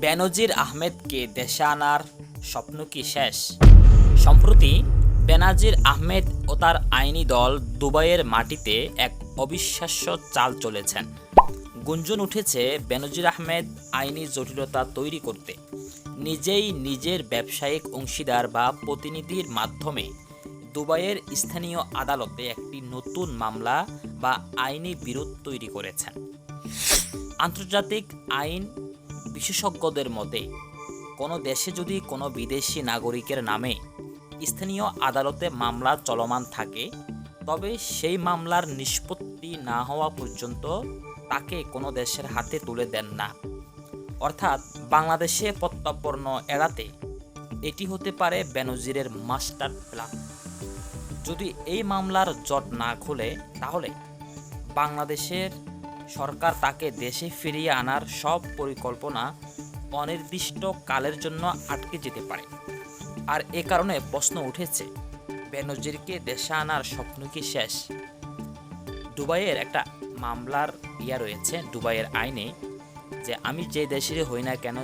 বেনজির আহমেদকে দেশে আনার স্বপ্ন কি শেষ? সম্প্রতি বেনজির আহমেদ ও তার আইনি দল দুবাইয়ের মাটিতে এক অবিশ্বাস্য চাল চলেছেন। গুঞ্জন উঠেছে বেনজির আহমেদ আইনি জটিলতা তৈরি করতে নিজেই নিজের ব্যবসায়িক অংশীদার বা প্রতিনিধির মাধ্যমে দুবাইয়ের স্থানীয় আদালতে একটি নতুন মামলা বা আইনি বিরোধ তৈরি করেছেন। আন্তর্জাতিক আইন বিশেষজ্ঞদের মতে কোনো দেশে যদি কোনো বিদেশি নাগরিকের নামে স্থানীয় আদালতে মামলা চলমান থাকে, তবে সেই মামলার নিষ্পত্তি না হওয়া পর্যন্ত তাকে কোনো দেশের হাতে তুলে দেন না। অর্থাৎ বাংলাদেশে প্রত্যার্পণ এড়াতে এটি হতে পারে বেনজিরের মাস্টার প্ল্যান। যদি এই মামলার জট না খোলে, তাহলে বাংলাদেশের সরকার তাকে দেশে ফিরিয়ে আনার সব পরিকল্পনা অনির্দিষ্ট কালের জন্য আটকে যেতে পারে। আর এ কারণে প্রশ্ন উঠেছে, বেনজিরকে দেশে আনার স্বপ্ন কি শেষ? দুবাইয়ের একটা মামলার রয়েছে দুবাইয়ের আইনে, যে আমি যে দেশেরই হই না কেন,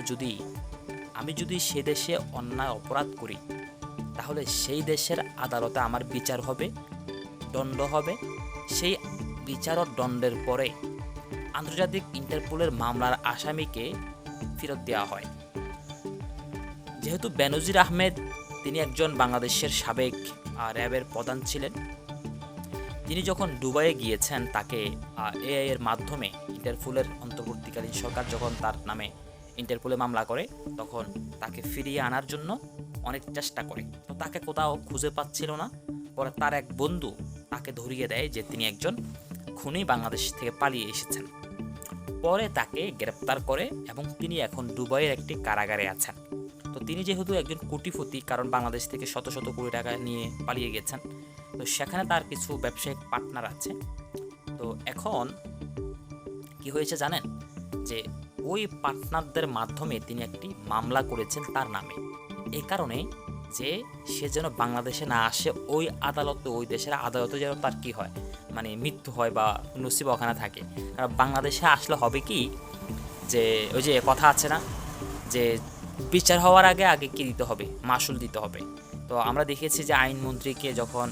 আমি যদি সে দেশে অন্যায় অপরাধ করি, তাহলে সেই দেশের আদালতে আমার বিচার হবে, দণ্ড হবে। সেই বিচার ও দণ্ডের পরে আন্তর্জাতিক ইন্টারপোলের মামলার আসামিকে ফেরত দেওয়া হয়। যেহেতু বেনজির আহমেদ তিনি একজন বাংলাদেশের সাবেক র্যাবের প্রধান ছিলেন, তিনি যখন দুবাইয়ে গিয়েছেন, তাকে এআই এর মাধ্যমে ইন্টারপোলের অন্তর্বর্তীকালীন সরকার যখন তার নামে ইন্টারপোলে মামলা করে, তখন তাকে ফিরিয়ে আনার জন্য অনেক চেষ্টা করে। তো তাকে কোথাও খুঁজে পাচ্ছিল না। পরে তার এক বন্ধু তাকে ধরিয়ে দেয় যে তিনি একজন খুনি, বাংলাদেশ থেকে পালিয়ে এসেছেন। পরে তাকে গ্রেপ্তার করে এবং তিনি এখন দুবাইয়ের একটি কারাগারে আছেন। তো তিনি যেহেতু একজন কোটিপতি, কারণ বাংলাদেশ থেকে শত শত কোটি টাকা নিয়ে পালিয়ে গেছেন, তো সেখানে তার কিছু ব্যবসায়িক পার্টনার আছে। তো এখন কি হয়েছে জানেন, যে ওই পার্টনারদের মাধ্যমে তিনি একটি মামলা করেছেন তার নামে, এই কারণে যে সে যেন বাংলাদেশে না আসে, ওই আদালতে, ওই দেশের আদালতে যেন তার কি হয়, মানে মৃত্যু হয় বা নসিব ওখানে থাকে। কারণ বাংলাদেশে আসলে হবে কি, যে ওই যে কথা আছে না, যে বিচার হওয়ার আগে আগে কি দিতে হবে, মাসুল দিতে হবে। তো আমরা দেখেছি যে আইনমন্ত্রীকে যখন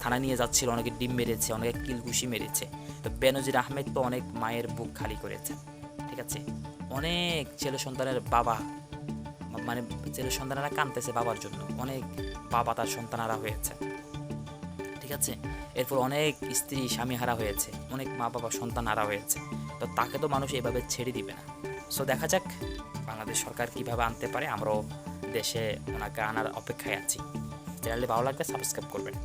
থানা নিয়ে যাচ্ছিল, অনেকে ডিম মেরেছে, অনেকে কিলঘুষি মেরেছে। তো বেনজির আহমেদ তো অনেক মায়ের বুক খালি করেছে, ঠিক আছে। অনেক ছেলে সন্তানের বাবা, মানে ছেলে সন্তানেরা কাঁদতেছে বাবার জন্য, অনেক বাবা তার সন্তানারা হয়েছে, ঠিক আছে। এরপর অনেক স্ত্রী স্বামী হারা হয়েছে, অনেক মা বাবা সন্তান হারা হয়েছে। তো তাকে তো মানুষ এভাবে ছেড়ে দিবে না। সো দেখা যাক বাংলাদেশ সরকার কিভাবে আনতে পারে। আমরাও দেশে ওনাকে আনার অপেক্ষায় আছি। চ্যানেলটি ভালো লাগলে সাবস্ক্রাইব করবেন।